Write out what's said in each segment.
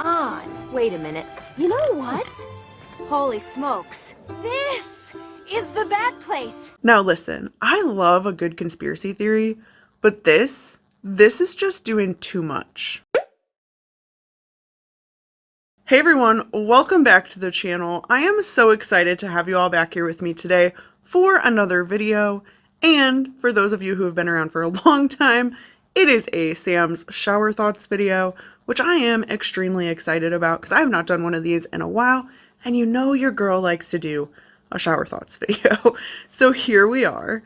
on. Wait a minute. You know what? Holy smokes. This is the bad place. Now listen, I love a good conspiracy theory, but this is just doing too much. Hey everyone, welcome back to the channel. I am so excited to have you all back here with me today for another video. And for those of you who have been around for a long time, it is a Sam's shower thoughts video, which I am extremely excited about because I have not done one of these in a while. And you know your girl likes to do a shower thoughts video. So here we are.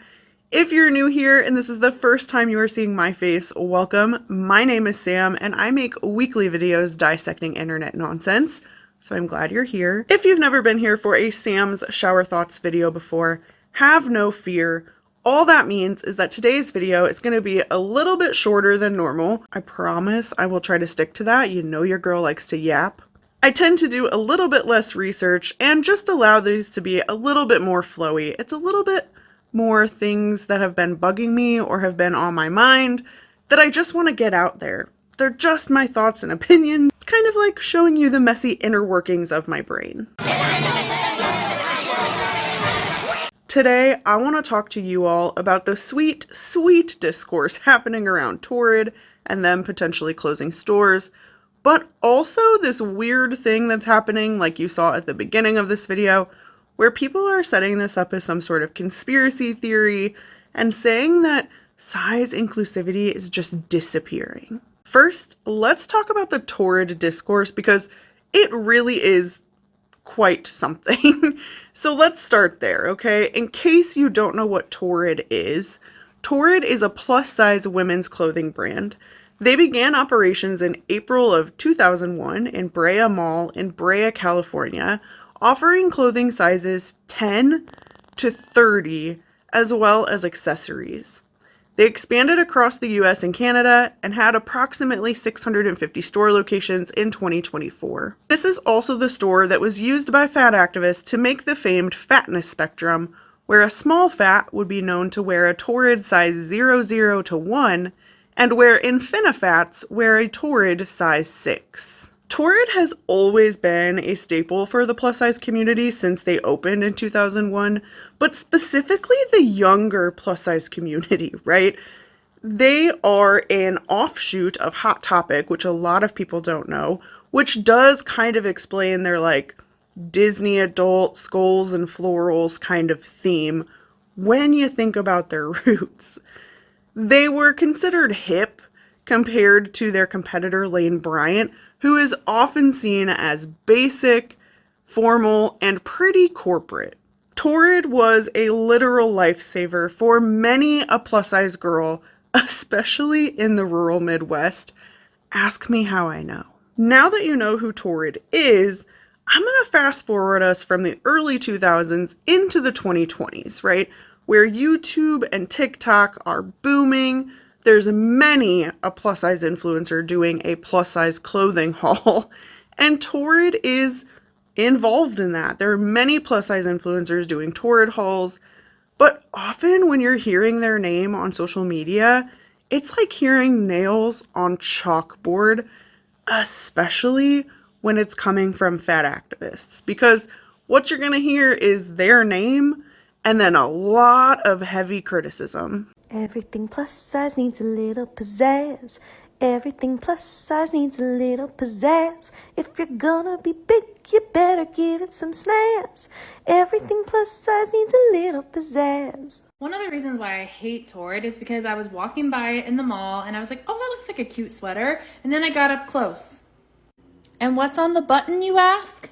If you're new here and this is the first time you are seeing my face, welcome. My name is Sam and I make weekly videos dissecting internet nonsense. So I'm glad you're here. If you've never been here for a Sam's shower thoughts video before, have no fear. All that means is that today's video is going to be a little bit shorter than normal. I promise I will try to stick to that. You know your girl likes to yap. I tend to do a little bit less research and just allow these to be a little bit more flowy. It's a little bit more things that have been bugging me or have been on my mind that I just want to get out there. They're just my thoughts and opinions. It's kind of like showing you the messy inner workings of my brain. Today, I want to talk to you all about the sweet, sweet discourse happening around Torrid and them potentially closing stores, but also this weird thing that's happening, like you saw at the beginning of this video, where people are setting this up as some sort of conspiracy theory and saying that size inclusivity is just disappearing. First, let's talk about the Torrid discourse because it really is quite something. So let's start there, okay? In case you don't know what Torrid is a plus-size women's clothing brand. They began operations in April of 2001 in Brea Mall in Brea, California, offering clothing sizes 10 to 30 as well as accessories. They expanded across the US and Canada and had approximately 650 store locations in 2024. This is also the store that was used by fat activists to make the famed fatness spectrum, where a small fat would be known to wear a Torrid size 00 to 1, and where infinifats wear a Torrid size 6. Torrid has always been a staple for the plus-size community since they opened in 2001, but specifically the younger plus-size community, right? They are an offshoot of Hot Topic, which a lot of people don't know, which does kind of explain their like Disney adult skulls and florals kind of theme when you think about their roots. They were considered hip compared to their competitor Lane Bryant, who is often seen as basic, formal, and pretty corporate. Torrid was a literal lifesaver for many a plus-size girl, especially in the rural Midwest. Ask me how I know. Now that you know who Torrid is, I'm going to fast forward us from the early 2000s into the 2020s, right? Where YouTube and TikTok are booming. There's many a plus-size influencer doing a plus-size clothing haul, and Torrid is involved in that. There are many plus-size influencers doing Torrid hauls, but often when you're hearing their name on social media, it's like hearing nails on chalkboard, especially when it's coming from fat activists, because what you're gonna hear is their name and then a lot of heavy criticism. Everything plus size needs a little pizzazz. Everything plus size needs a little pizzazz. If you're gonna be big, you better give it some snazz. Everything plus size needs a little pizzazz. One of the reasons why I hate Torrid is because I was walking by it in the mall and I was like, oh, that looks like a cute sweater. And then I got up close. And what's on the button, you ask?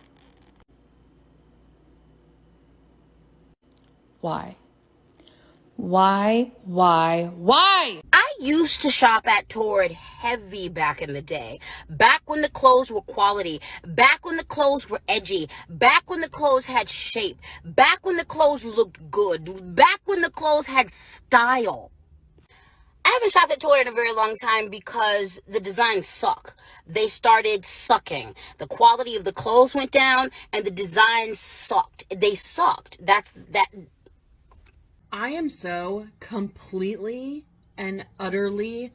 Why? Why? I used to shop at Torrid heavy back in the day. Back when the clothes were quality. Back when the clothes were edgy. Back when the clothes had shape. Back when the clothes looked good. Back when the clothes had style. I haven't shopped at Torrid in a very long time because the designs suck. They started sucking. The quality of the clothes went down and the designs sucked. They sucked. That. I am so completely and utterly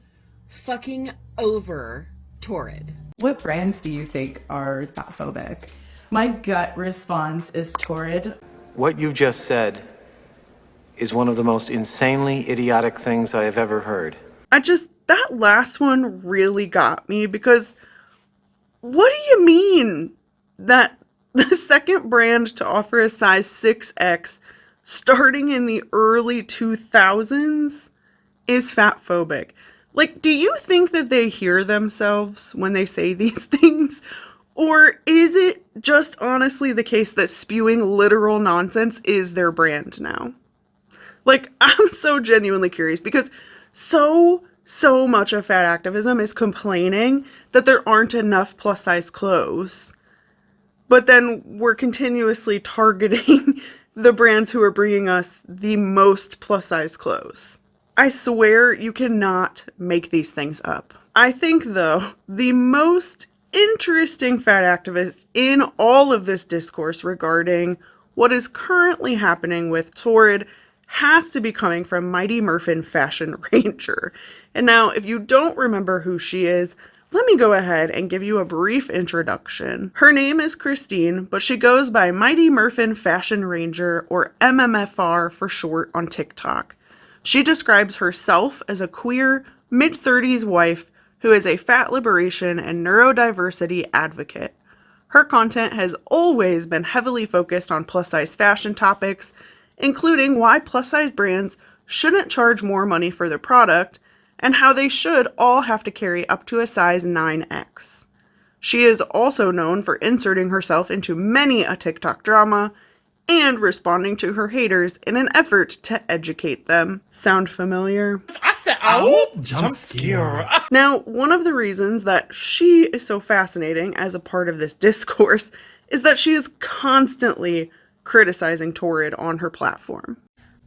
fucking over Torrid. What brands do you think are fatphobic? My gut response is Torrid. What you just said is one of the most insanely idiotic things I have ever heard. That last one really got me because what do you mean that the second brand to offer a size 6X starting in the early 2000s is fatphobic? Like, do you think that they hear themselves when they say these things? Or is it just honestly the case that spewing literal nonsense is their brand now? Like, I'm so genuinely curious because so much of fat activism is complaining that there aren't enough plus size clothes. But then we're continuously targeting the brands who are bringing us the most plus size clothes. I swear you cannot make these things up. I think, though, the most interesting fat activist in all of this discourse regarding what is currently happening with Torrid has to be coming from Mighty Murphin Fashion Ranger. And now, if you don't remember who she is, let me go ahead and give you a brief introduction. Her name is Christine, but she goes by Mighty Murphin Fashion Ranger, or MMFR for short, on TikTok. She describes herself as a queer, mid-30s wife who is a fat liberation and neurodiversity advocate. Her content has always been heavily focused on plus-size fashion topics, including why plus-size brands shouldn't charge more money for their product, and how they should all have to carry up to a size 9X. She is also known for inserting herself into many a TikTok drama and responding to her haters in an effort to educate them. Sound familiar? I said, oh, jump scare. Now, one of the reasons that she is so fascinating as a part of this discourse is that she is constantly criticizing Torrid on her platform.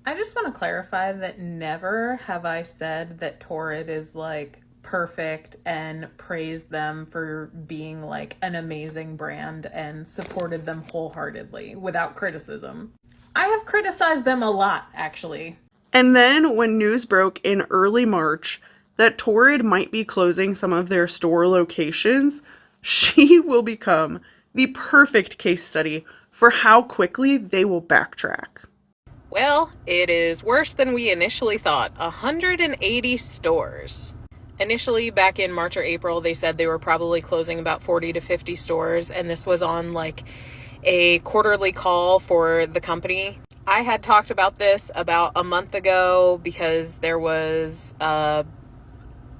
I just want to clarify that never have I said that Torrid is like perfect and praised them for being like an amazing brand and supported them wholeheartedly without criticism. I have criticized them a lot, actually. And then when news broke in early March that Torrid might be closing some of their store locations, she will become the perfect case study for how quickly they will backtrack. Well, it is worse than we initially thought. 180 stores. Initially, back in March or April, they said they were probably closing about 40 to 50 stores, and this was on like a quarterly call for the company. I had talked about this about a month ago because there was a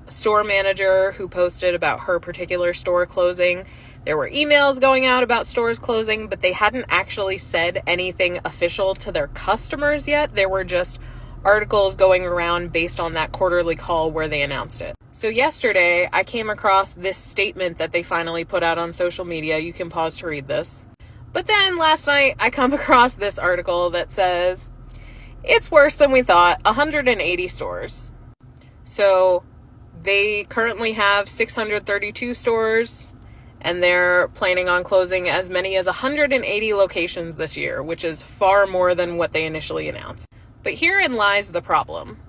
store manager who posted about her particular store closing. There were emails going out about stores closing, but they hadn't actually said anything official to their customers yet. There were just articles going around based on that quarterly call where they announced it. So yesterday, I came across this statement that they finally put out on social media. You can pause to read this. But then last night, I come across this article that says, it's worse than we thought, 180 stores. So they currently have 632 stores, and they're planning on closing as many as 180 locations this year, which is far more than what they initially announced. But herein lies the problem.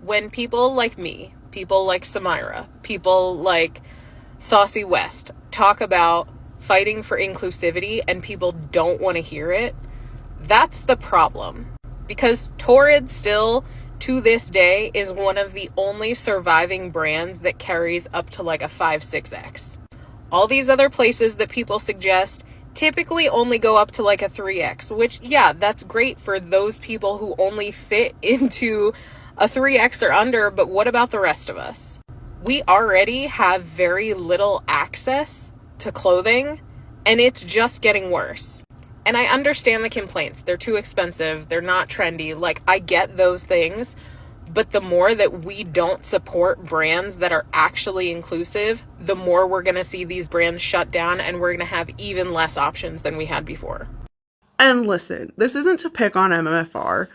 When people like me, people like Samira, people like Saucy West talk about fighting for inclusivity and people don't want to hear it, that's the problem. Because Torrid still, to this day, is one of the only surviving brands that carries up to like a 5-6X. All these other places that people suggest typically only go up to like a 3X, which, yeah, that's great for those people who only fit into a 3X or under, but what about the rest of us? We already have very little access to clothing, and it's just getting worse. And I understand the complaints. They're too expensive. They're not trendy. Like, I get those things. But the more that we don't support brands that are actually inclusive, the more we're going to see these brands shut down, and we're going to have even less options than we had before. And listen, this isn't to pick on MMFR.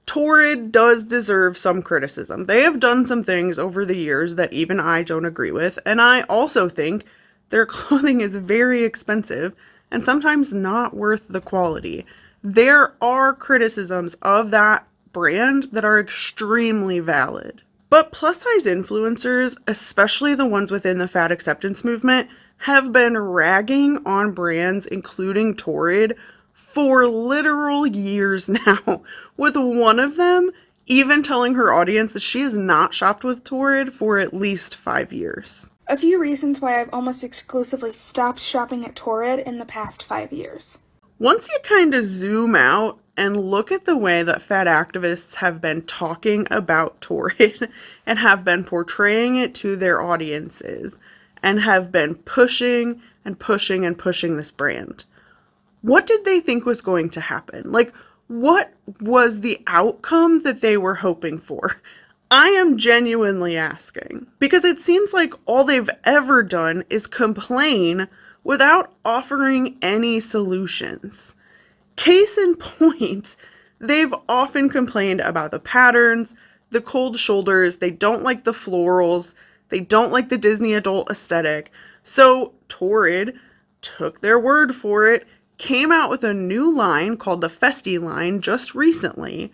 Torrid does deserve some criticism. They have done some things over the years that even I don't agree with, and I also think their clothing is very expensive and sometimes not worth the quality. There are criticisms of that brand that are extremely valid. But plus-size influencers, especially the ones within the fat acceptance movement, have been ragging on brands, including Torrid, for literal years now, with one of them even telling her audience that she has not shopped with Torrid for at least 5 years. A few reasons why I've almost exclusively stopped shopping at Torrid in the past 5 years. Once you kind of zoom out and look at the way that fat activists have been talking about Torrid and have been portraying it to their audiences and have been pushing and pushing and pushing this brand, what did they think was going to happen? Like, what was the outcome that they were hoping for? I am genuinely asking, because it seems like all they've ever done is complain without offering any solutions. Case in point, they've often complained about the patterns, the cold shoulders, they don't like the florals, they don't like the Disney adult aesthetic. So Torrid took their word for it, came out with a new line called the Festy line just recently,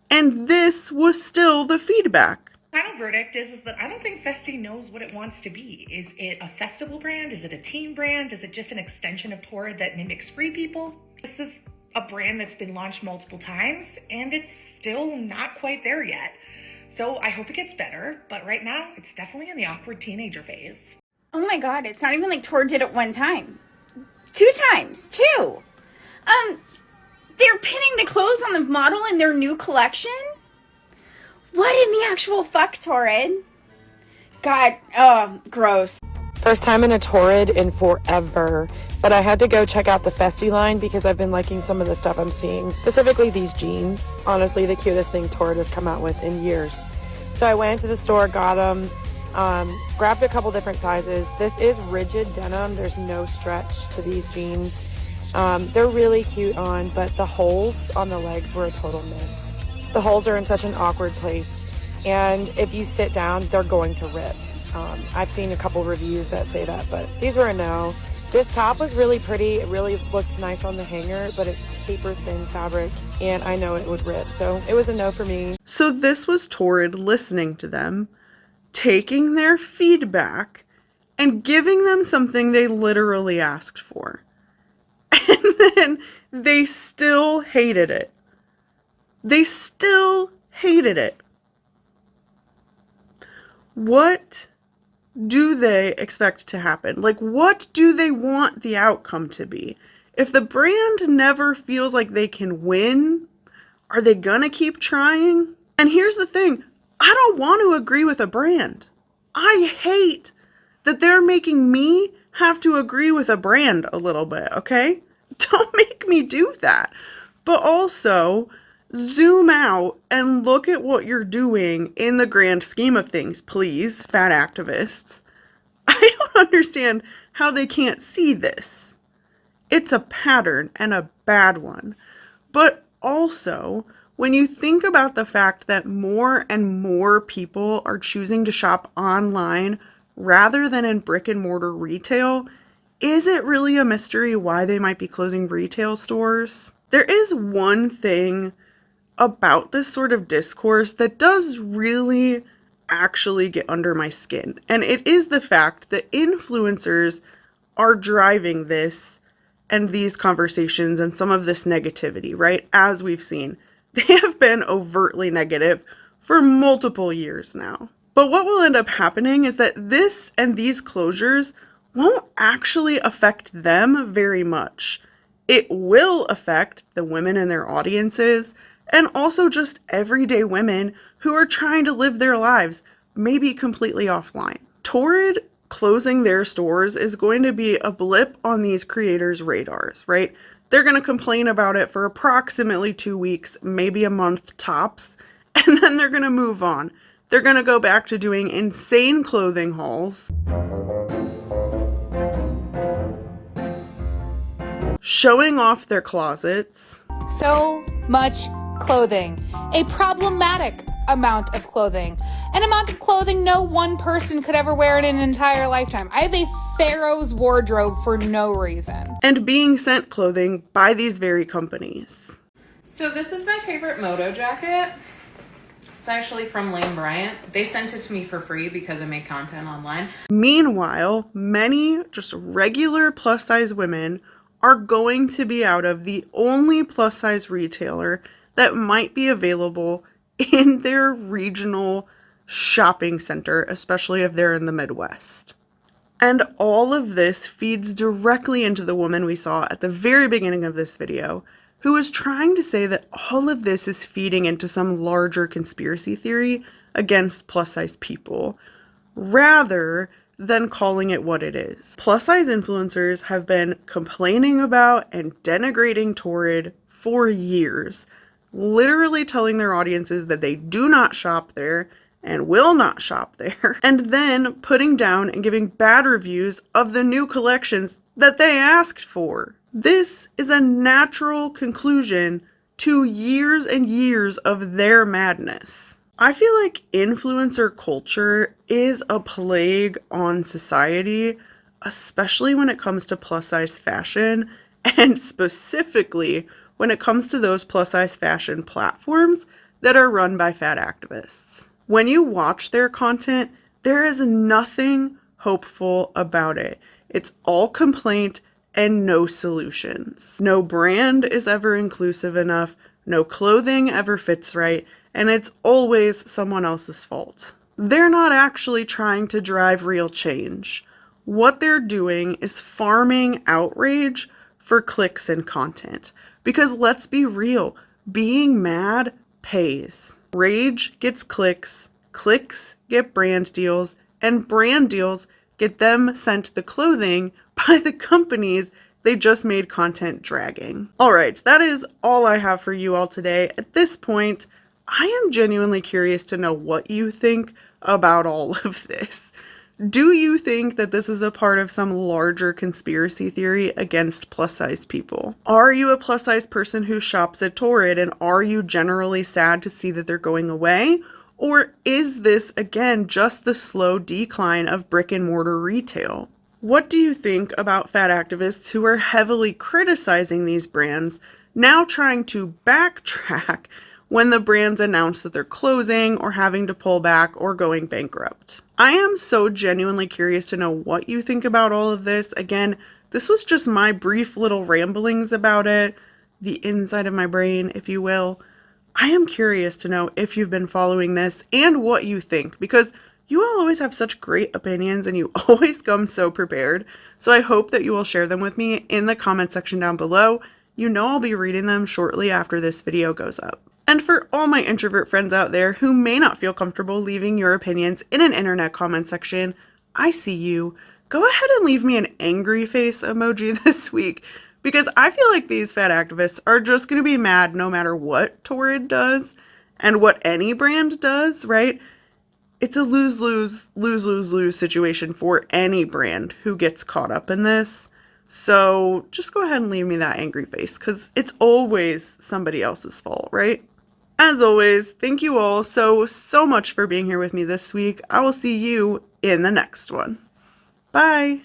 and this was still the feedback. Final verdict is that I don't think Festy knows what it wants to be. Is it a festival brand? Is it a teen brand? Is it just an extension of Torrid that mimics free people? This is a brand that's been launched multiple times, and it's still not quite there yet. So I hope it gets better, but right now it's definitely in the awkward teenager phase. Oh my god, it's not even like Torrid did it one time. 2 times, too. They're pinning the clothes on the model in their new collection? What in the actual fuck, Torrid? God, oh, gross. First time in a Torrid in forever, but I had to go check out the Festy line because I've been liking some of the stuff I'm seeing, specifically these jeans. Honestly, the cutest thing Torrid has come out with in years. So I went to the store, got them, grabbed a couple different sizes. This is rigid denim. There's no stretch to these jeans. They're really cute on, but the holes on the legs were a total miss. The holes are in such an awkward place, and if you sit down, they're going to rip. I've seen a couple reviews that say that, but these were a no. This top was really pretty. It really looked nice on the hanger, but it's paper thin fabric, and I know it would rip, so it was a no for me. So this was Torrid listening to them, taking their feedback, and giving them something they literally asked for. And then they still hated it. They still hated it. What do they expect to happen? Like, what do they want the outcome to be? If the brand never feels like they can win, are they gonna keep trying? And here's the thing, I don't want to agree with a brand. I hate that they're making me have to agree with a brand a little bit, okay? Don't make me do that. But also, zoom out and look at what you're doing in the grand scheme of things, please, fat activists. I don't understand how they can't see this. It's a pattern and a bad one. But also, when you think about the fact that more and more people are choosing to shop online rather than in brick and mortar retail, is it really a mystery why they might be closing retail stores? There is one thing about this sort of discourse that does really actually get under my skin, and it is the fact that influencers are driving this and these conversations and some of this negativity, right? As we've seen, they have been overtly negative for multiple years now. But what will end up happening is that this and these closures won't actually affect them very much. It will affect the women in their audiences and also just everyday women who are trying to live their lives, maybe completely offline. Torrid closing their stores is going to be a blip on these creators' radars, right? They're going to complain about it for approximately 2 weeks, maybe a month tops, and then they're going to move on. They're going to go back to doing insane clothing hauls, showing off their closets. So much clothing. A problematic amount of clothing. An amount of clothing no one person could ever wear in an entire lifetime. I have a pharaoh's wardrobe for no reason. And being sent clothing by these very companies. So this is my favorite moto jacket It's actually from Lane Bryant. They sent it to me for free because I make content online. Meanwhile, many just regular plus size women are going to be out of the only plus size retailer that might be available in their regional shopping center, especially if they're in the Midwest. And all of this feeds directly into the woman we saw at the very beginning of this video, who was trying to say that all of this is feeding into some larger conspiracy theory against plus size people, rather than calling it what it is. Plus size influencers have been complaining about and denigrating Torrid for years, literally telling their audiences that they do not shop there and will not shop there, and then putting down and giving bad reviews of the new collections that they asked for. This is a natural conclusion to years and years of their madness. I feel like influencer culture is a plague on society, especially when it comes to plus size fashion, and specifically when it comes to those plus size fashion platforms that are run by fat activists. When you watch their content, there is nothing hopeful about it. It's all complaint and no solutions. No brand is ever inclusive enough, no clothing ever fits right, and it's always someone else's fault. They're not actually trying to drive real change. What they're doing is farming outrage for clicks and content. Because let's be real, being mad pays. Rage gets clicks, clicks get brand deals, and brand deals get them sent the clothing by the companies they just made content dragging. All right, that is all I have for you all today. At this point, I am genuinely curious to know what you think about all of this. Do you think that this is a part of some larger conspiracy theory against plus size people? Are you a plus size person who shops at Torrid, and are you generally sad to see that they're going away? Or is this, again, just the slow decline of brick and mortar retail? What do you think about fat activists who are heavily criticizing these brands, now trying to backtrack when the brands announce that they're closing or having to pull back or going bankrupt? I am so genuinely curious to know what you think about all of this. Again, this was just my brief little ramblings about it, the inside of my brain, if you will. I am curious to know if you've been following this and what you think, because you all always have such great opinions and you always come so prepared. So I hope that you will share them with me in the comment section down below. You know I'll be reading them shortly after this video goes up. And for all my introvert friends out there who may not feel comfortable leaving your opinions in an internet comment section, I see you. Go ahead and leave me an angry face emoji this week, because I feel like these fat activists are just going to be mad no matter what Torrid does and what any brand does, right? It's a lose-lose situation for any brand who gets caught up in this. So just go ahead and leave me that angry face, because it's always somebody else's fault, right? As always, thank you all so much for being here with me this week. I will see you in the next one. Bye!